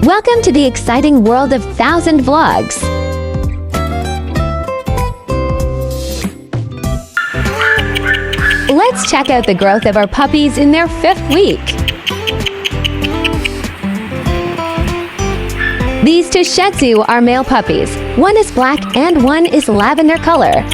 Welcome to the exciting world of 1,000 vlogs. Let's check out the growth of our puppies in their 5th week. These two Shih-Tzu are male puppies. One is black and one is lavender color.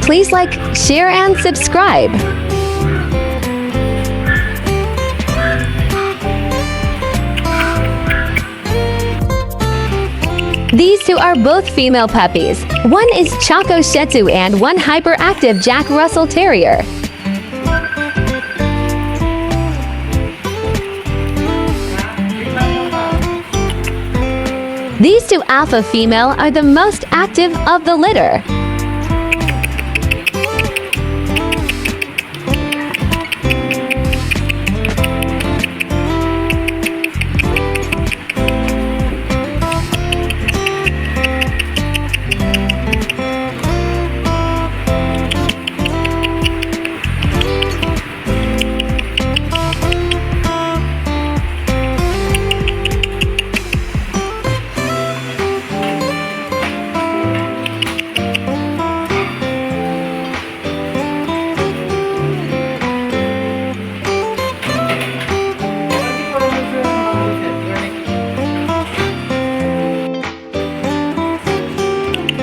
Please like, share, and subscribe. These two are both female puppies. One is Choco Shih-Tzu and one hyperactive Jack Russell Terrier. These two alpha female are the most active of the litter.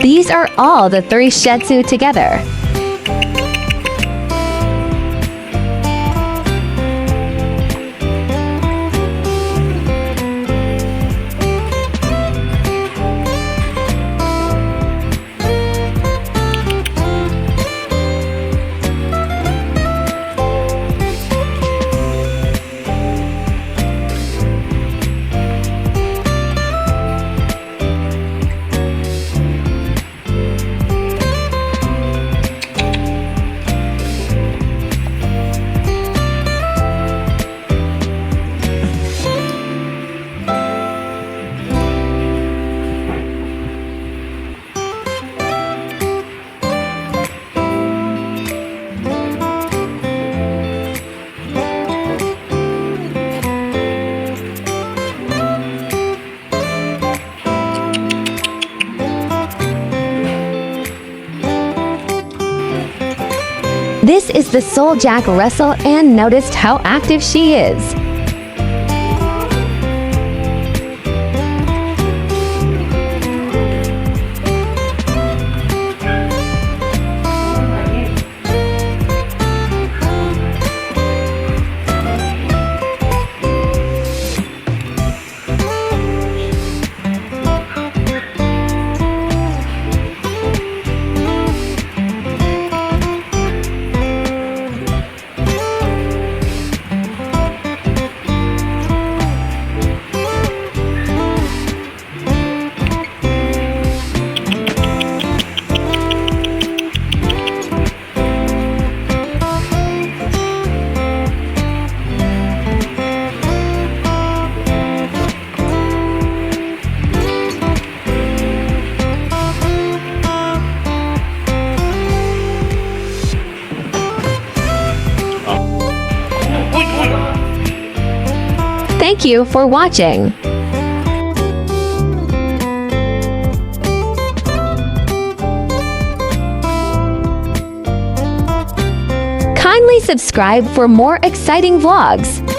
These are all the 3 Shih-Tzu together. This is the sole Jack Russell, and noticed how active she is. Thank you for watching. Kindly subscribe for more exciting vlogs.